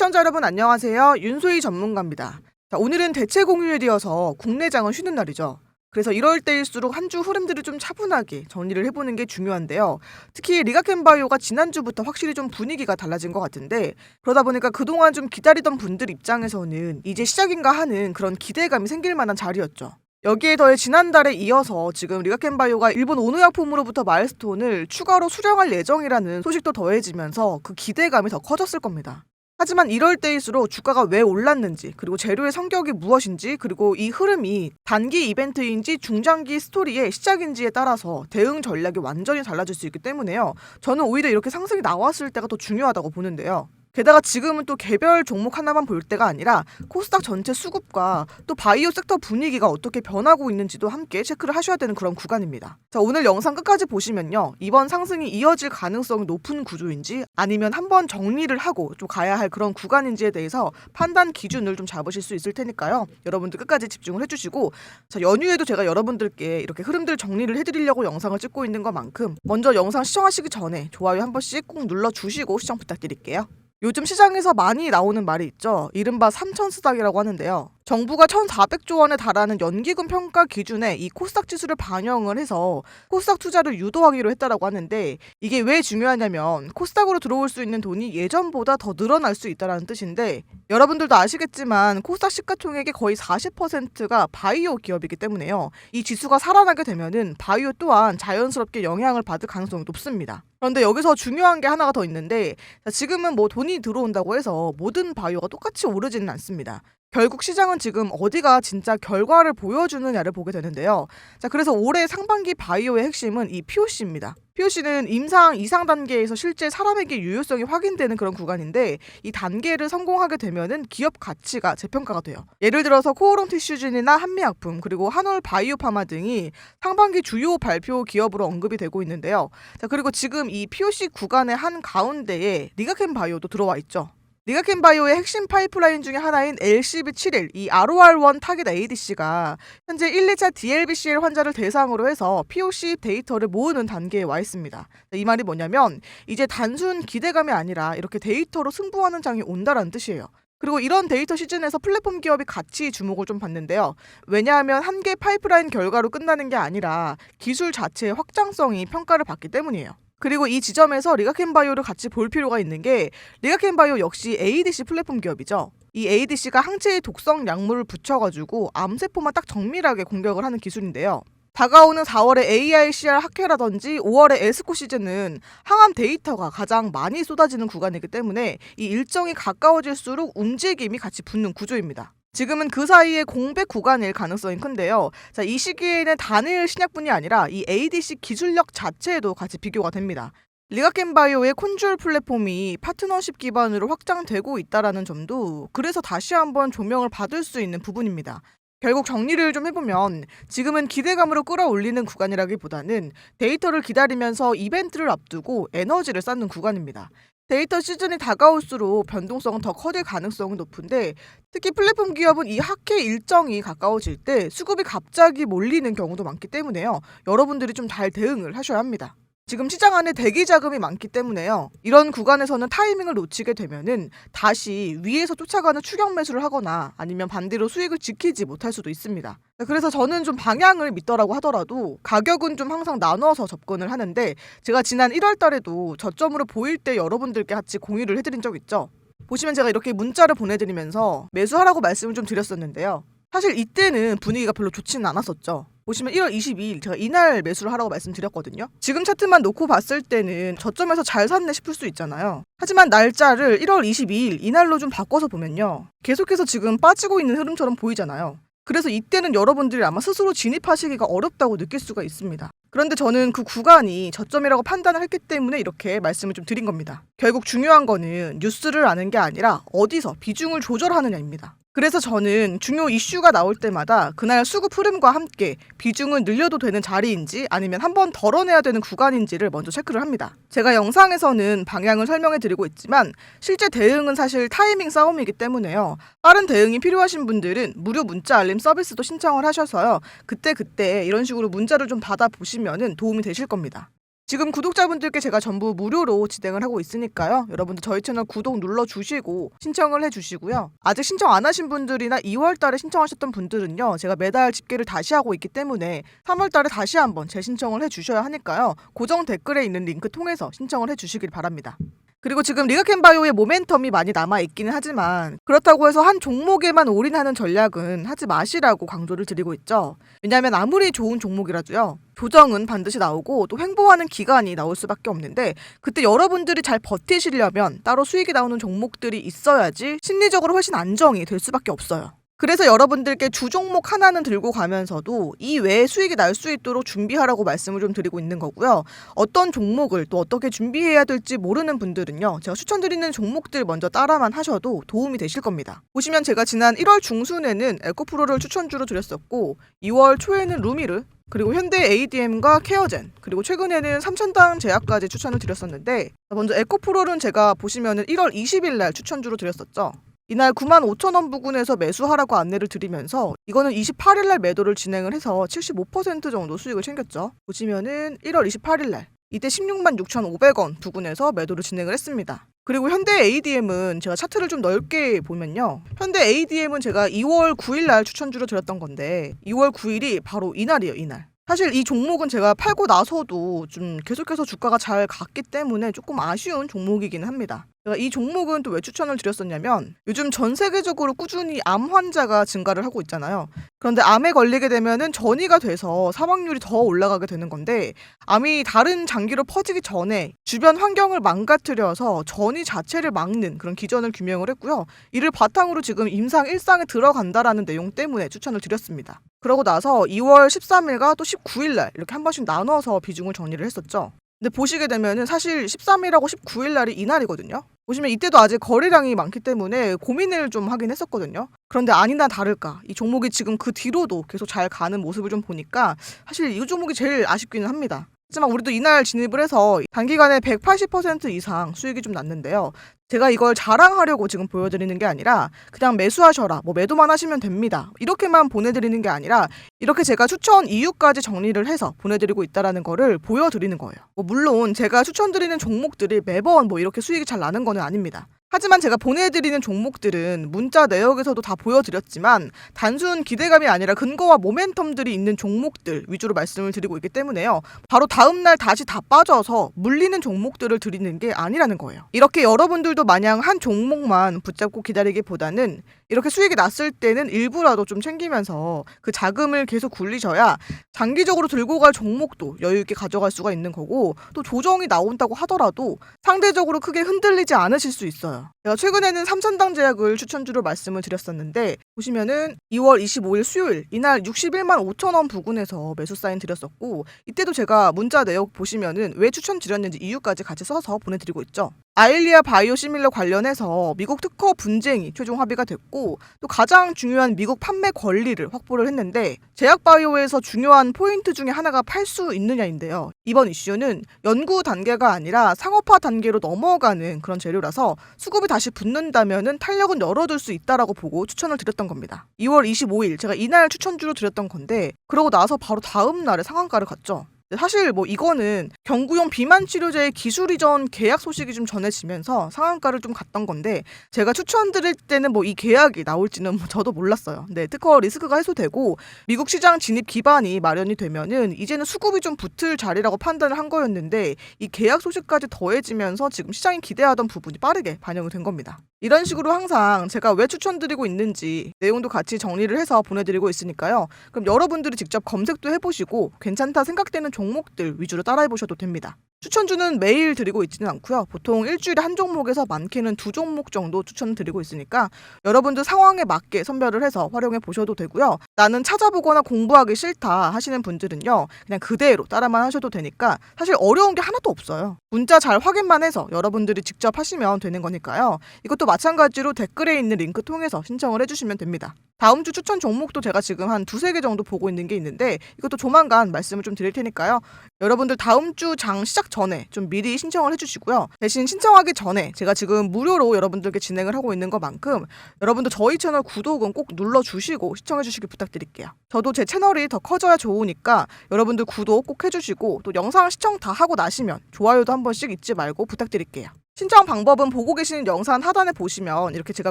시청자 여러분 안녕하세요. 윤소희 전문가입니다. 자, 오늘은 대체 공휴일이어서 국내장은 쉬는 날이죠. 그래서 이럴 때일수록 한 주 흐름들을 좀 차분하게 정리를 해보는 게 중요한데요. 특히 리가켄바이오가 지난주부터 확실히 좀 분위기가 달라진 것 같은데, 그러다 보니까 그동안 좀 기다리던 분들 입장에서는 이제 시작인가 하는 그런 기대감이 생길 만한 자리였죠. 여기에 더해 지난달에 이어서 지금 리가켄바이오가 일본 오노약품으로부터 마일스톤을 추가로 수령할 예정이라는 소식도 더해지면서 그 기대감이 더 커졌을 겁니다. 하지만 이럴 때일수록 주가가 왜 올랐는지, 그리고 재료의 성격이 무엇인지, 그리고 이 흐름이 단기 이벤트인지 중장기 스토리의 시작인지에 따라서 대응 전략이 완전히 달라질 수 있기 때문에요. 저는 오히려 이렇게 상승이 나왔을 때가 더 중요하다고 보는데요. 게다가 지금은 또 개별 종목 하나만 볼 때가 아니라 코스닥 전체 수급과 또 바이오 섹터 분위기가 어떻게 변하고 있는지도 함께 체크를 하셔야 되는 그런 구간입니다. 자, 오늘 영상 끝까지 보시면요, 이번 상승이 이어질 가능성이 높은 구조인지 아니면 한번 정리를 하고 좀 가야 할 그런 구간인지에 대해서 판단 기준을 좀 잡으실 수 있을 테니까요. 여러분들 끝까지 집중을 해주시고, 자, 연휴에도 제가 여러분들께 이렇게 흐름들 정리를 해드리려고 영상을 찍고 있는 것만큼 먼저 영상 시청하시기 전에 좋아요 한 번씩 꼭 눌러주시고 시청 부탁드릴게요. 요즘 시장에서 많이 나오는 말이 있죠. 이른바 삼천스닥이라고 하는데요. 정부가 1,400조 원에 달하는 연기금 평가 기준에 이 코스닥 지수를 반영을 해서 코스닥 투자를 유도하기로 했다라고 하는데, 이게 왜 중요하냐면 코스닥으로 들어올 수 있는 돈이 예전보다 더 늘어날 수 있다는 뜻인데, 여러분들도 아시겠지만 코스닥 시가총액의 거의 40%가 바이오 기업이기 때문에요. 이 지수가 살아나게 되면은 바이오 또한 자연스럽게 영향을 받을 가능성이 높습니다. 그런데 여기서 중요한 게 하나가 더 있는데, 지금은 뭐 돈이 들어온다고 해서 모든 바이오가 똑같이 오르지는 않습니다. 결국 시장은 지금 어디가 진짜 결과를 보여주느냐를 보게 되는데요. 자, 그래서 올해 상반기 바이오의 핵심은 이 POC입니다. POC는 임상 이상 단계에서 실제 사람에게 유효성이 확인되는 그런 구간인데, 이 단계를 성공하게 되면은 기업 가치가 재평가가 돼요. 예를 들어서 코오롱 티슈진이나 한미약품, 그리고 한올 바이오파마 등이 상반기 주요 발표 기업으로 언급이 되고 있는데요. 자, 그리고 지금 이 POC 구간의 한 가운데에 리가켄바이오도 들어와 있죠. 리가켄바이오의 핵심 파이프라인 중에 하나인 LCB71, 이 ROR1 타겟 ADC가 현재 1, 2차 DLBCL 환자를 대상으로 해서 POC 데이터를 모으는 단계에 와 있습니다. 이 말이 뭐냐면 이제 단순 기대감이 아니라 이렇게 데이터로 승부하는 장이 온다라는 뜻이에요. 그리고 이런 데이터 시즌에서 플랫폼 기업이 같이 주목을 좀 받는데요. 왜냐하면 한 개 파이프라인 결과로 끝나는 게 아니라 기술 자체의 확장성이 평가를 받기 때문이에요. 그리고 이 지점에서 리가켄바이오를 같이 볼 필요가 있는 게, 리가켄바이오 역시 ADC 플랫폼 기업이죠. 이 ADC가 항체의 독성 약물을 붙여가지고 암세포만 딱 정밀하게 공격을 하는 기술인데요. 다가오는 4월에 AICR 학회라든지 5월에 에스코 시즌은 항암 데이터가 가장 많이 쏟아지는 구간이기 때문에 이 일정이 가까워질수록 움직임이 같이 붙는 구조입니다. 지금은 그 사이에 공백 구간일 가능성이 큰데요. 자, 이 시기에는 단일 신약뿐이 아니라 이 ADC 기술력 자체에도 같이 비교가 됩니다. 리가켄바이오의 콘줄 플랫폼이 파트너십 기반으로 확장되고 있다는 점도 그래서 다시 한번 조명을 받을 수 있는 부분입니다. 결국 정리를 좀 해보면 지금은 기대감으로 끌어올리는 구간이라기보다는 데이터를 기다리면서 이벤트를 앞두고 에너지를 쌓는 구간입니다. 데이터 시즌이 다가올수록 변동성은 더 커질 가능성이 높은데, 특히 플랫폼 기업은 이 학회 일정이 가까워질 때 수급이 갑자기 몰리는 경우도 많기 때문에요. 여러분들이 좀 잘 대응을 하셔야 합니다. 지금 시장 안에 대기 자금이 많기 때문에요. 이런 구간에서는 타이밍을 놓치게 되면은 다시 위에서 쫓아가는 추격 매수를 하거나 아니면 반대로 수익을 지키지 못할 수도 있습니다. 그래서 저는 좀 방향을 믿더라고 하더라도 가격은 좀 항상 나눠서 접근을 하는데, 제가 지난 1월 달에도 저점으로 보일 때 여러분들께 같이 공유를 해드린 적 있죠. 보시면 제가 이렇게 문자를 보내드리면서 매수하라고 말씀을 좀 드렸었는데요. 사실 이때는 분위기가 별로 좋지는 않았었죠. 보시면 1월 22일 제가 이날 매수를 하라고 말씀드렸거든요. 지금 차트만 놓고 봤을 때는 저점에서 잘 샀네 싶을 수 있잖아요. 하지만 날짜를 1월 22일 이날로 좀 바꿔서 보면요, 계속해서 지금 빠지고 있는 흐름처럼 보이잖아요. 그래서 이때는 여러분들이 아마 스스로 진입하시기가 어렵다고 느낄 수가 있습니다. 그런데 저는 그 구간이 저점이라고 판단을 했기 때문에 이렇게 말씀을 좀 드린 겁니다. 결국 중요한 거는 뉴스를 아는 게 아니라 어디서 비중을 조절하느냐입니다. 그래서 저는 중요 이슈가 나올 때마다 그날 수급 흐름과 함께 비중을 늘려도 되는 자리인지 아니면 한번 덜어내야 되는 구간인지를 먼저 체크를 합니다. 제가 영상에서는 방향을 설명해 드리고 있지만 실제 대응은 사실 타이밍 싸움이기 때문에요. 빠른 대응이 필요하신 분들은 무료 문자 알림 서비스도 신청을 하셔서요. 그때 이런 식으로 문자를 좀 받아보시면 도움이 되실 겁니다. 지금 구독자분들께 제가 전부 무료로 진행을 하고 있으니까요. 여러분들 저희 채널 구독 눌러주시고 신청을 해주시고요. 아직 신청 안 하신 분들이나 2월 달에 신청하셨던 분들은요. 제가 매달 집계를 다시 하고 있기 때문에 3월 달에 다시 한번 재신청을 해주셔야 하니까요. 고정 댓글에 있는 링크 통해서 신청을 해주시길 바랍니다. 그리고 지금 리가캠바이오의 모멘텀이 많이 남아있기는 하지만 그렇다고 해서 한 종목에만 올인하는 전략은 하지 마시라고 강조를 드리고 있죠. 왜냐하면 아무리 좋은 종목이라도요. 조정은 반드시 나오고 또 횡보하는 기간이 나올 수밖에 없는데 그때 여러분들이 잘 버티시려면 따로 수익이 나오는 종목들이 있어야지 심리적으로 훨씬 안정이 될 수밖에 없어요. 그래서 여러분들께 주 종목 하나는 들고 가면서도 이 외에 수익이 날 수 있도록 준비하라고 말씀을 좀 드리고 있는 거고요. 어떤 종목을 또 어떻게 준비해야 될지 모르는 분들은요. 제가 추천드리는 종목들 먼저 따라만 하셔도 도움이 되실 겁니다. 보시면 제가 지난 1월 중순에는 에코프로를 추천주로 드렸었고 2월 초에는 루미르 그리고 현대 ADM과 케어젠 그리고 최근에는 삼천당 제약까지 추천을 드렸었는데 먼저 에코프로는 제가 보시면은 1월 20일 날 추천주로 드렸었죠. 이날 95,000원 부근에서 매수하라고 안내를 드리면서 이거는 28일 날 매도를 진행을 해서 75% 정도 수익을 챙겼죠. 보시면은 1월 28일 날 이때 166,500원 부근에서 매도를 진행을 했습니다. 그리고 현대 ADM은 제가 차트를 좀 넓게 보면요. 현대 ADM은 제가 2월 9일 날 추천주로 드렸던 건데 2월 9일이 바로 이날이에요. 이날. 사실 이 종목은 제가 팔고 나서도 좀 계속해서 주가가 잘 갔기 때문에 조금 아쉬운 종목이기는 합니다. 제가 이 종목은 또 왜 추천을 드렸었냐면 요즘 전 세계적으로 꾸준히 암 환자가 증가를 하고 있잖아요. 그런데 암에 걸리게 되면은 전이가 돼서 사망률이 더 올라가게 되는 건데 암이 다른 장기로 퍼지기 전에 주변 환경을 망가뜨려서 전이 자체를 막는 그런 기전을 규명을 했고요. 이를 바탕으로 지금 임상 1상에 들어간다라는 내용 때문에 추천을 드렸습니다. 그러고 나서 2월 13일과 또 19일 날 이렇게 한 번씩 나눠서 비중을 정리를 했었죠. 근데 보시게 되면은 사실 13일하고 19일 날이 이날이거든요. 보시면 이때도 아직 거래량이 많기 때문에 고민을 좀 하긴 했었거든요. 그런데 아니나 다를까 이 종목이 지금 그 뒤로도 계속 잘 가는 모습을 좀 보니까 사실 이 종목이 제일 아쉽기는 합니다. 하지만 우리도 이날 진입을 해서 단기간에 180% 이상 수익이 좀 났는데요. 제가 이걸 자랑하려고 지금 보여드리는 게 아니라 그냥 매수하셔라, 뭐 매도만 하시면 됩니다. 이렇게만 보내드리는 게 아니라 이렇게 제가 추천 이유까지 정리를 해서 보내드리고 있다는 거를 보여드리는 거예요. 물론 제가 추천드리는 종목들이 매번 뭐 이렇게 수익이 잘 나는 거는 아닙니다. 하지만 제가 보내드리는 종목들은 문자 내역에서도 다 보여드렸지만 단순 기대감이 아니라 근거와 모멘텀들이 있는 종목들 위주로 말씀을 드리고 있기 때문에요. 바로 다음날 다시 다 빠져서 물리는 종목들을 드리는 게 아니라는 거예요. 이렇게 여러분들도 마냥 한 종목만 붙잡고 기다리기보다는 이렇게 수익이 났을 때는 일부라도 좀 챙기면서 그 자금을 계속 굴리셔야 장기적으로 들고 갈 종목도 여유 있게 가져갈 수가 있는 거고 또 조정이 나온다고 하더라도 상대적으로 크게 흔들리지 않으실 수 있어요. 제가 최근에는 삼천당 제약을 추천주로 말씀을 드렸었는데 보시면은 2월 25일 수요일 이날 61만 5천원 부근에서 매수 사인 드렸었고 이때도 제가 문자 내역 보시면은 왜 추천드렸는지 이유까지 같이 써서 보내드리고 있죠. 아일리아 바이오시밀러 관련해서 미국 특허 분쟁이 최종 합의가 됐고 또 가장 중요한 미국 판매 권리를 확보를 했는데 제약바이오에서 중요한 포인트 중에 하나가 팔 수 있느냐인데요. 이번 이슈는 연구 단계가 아니라 상업화 단계로 넘어가는 그런 재료라서 수급이 다시 붙는다면은 탄력은 열어둘 수 있다라고 보고 추천을 드렸던 겁니다. 2월 25일 제가 이날 추천주로 드렸던 건데 그러고 나서 바로 다음 날에 상한가를 갔죠. 사실 뭐 이거는 경구용 비만 치료제의 기술 이전 계약 소식이 좀 전해지면서 상한가를 좀 갔던 건데 제가 추천드릴 때는 뭐 이 계약이 나올지는 저도 몰랐어요. 네, 특허 리스크가 해소되고 미국 시장 진입 기반이 마련이 되면은 이제는 수급이 좀 붙을 자리라고 판단을 한 거였는데 이 계약 소식까지 더해지면서 지금 시장이 기대하던 부분이 빠르게 반영이 된 겁니다. 이런 식으로 항상 제가 왜 추천드리고 있는지 내용도 같이 정리를 해서 보내드리고 있으니까요. 그럼 여러분들이 직접 검색도 해보시고 괜찮다 생각되는 종목들 위주로 따라해보셔도 됩니다. 추천주는 매일 드리고 있지는 않고요. 보통 일주일에 한 종목에서 많게는 2종목 정도 추천드리고 있으니까 여러분들 상황에 맞게 선별을 해서 활용해 보셔도 되고요. 나는 찾아보거나 공부하기 싫다 하시는 분들은요. 그냥 그대로 따라만 하셔도 되니까 사실 어려운 게 하나도 없어요. 문자 잘 확인만 해서 여러분들이 직접 하시면 되는 거니까요. 이것도 마찬가지로 댓글에 있는 링크 통해서 신청을 해주시면 됩니다. 다음 주 추천 종목도 제가 지금 한 두세 개 정도 보고 있는 게 있는데 이것도 조만간 말씀을 좀 드릴 테니까요. 여러분들 다음 주 장 시작 전에 좀 미리 신청을 해주시고요. 대신 신청하기 전에 제가 지금 무료로 여러분들께 진행을 하고 있는 것만큼 여러분도 저희 채널 구독은 꼭 눌러주시고 시청해주시길 부탁드릴게요. 저도 제 채널이 더 커져야 좋으니까 여러분들 구독 꼭 해주시고 또 영상 시청 다 하고 나시면 좋아요도 한 번씩 잊지 말고 부탁드릴게요. 신청 방법은 보고 계시는 영상 하단에 보시면 이렇게 제가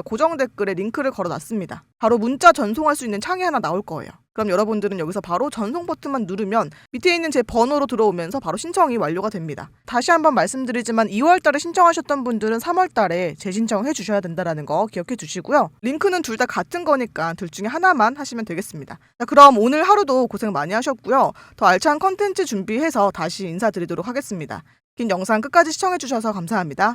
고정 댓글에 링크를 걸어놨습니다. 바로 문자 전송할 수 있는 창이 하나 나올 거예요. 그럼 여러분들은 여기서 바로 전송 버튼만 누르면 밑에 있는 제 번호로 들어오면서 바로 신청이 완료가 됩니다. 다시 한번 말씀드리지만 2월달에 신청하셨던 분들은 3월달에 재신청해 주셔야 된다는 거 기억해 주시고요. 링크는 둘 다 같은 거니까 둘 중에 하나만 하시면 되겠습니다. 자, 그럼 오늘 하루도 고생 많이 하셨고요. 더 알찬 컨텐츠 준비해서 다시 인사드리도록 하겠습니다. 긴 영상 끝까지 시청해 주셔서 감사합니다.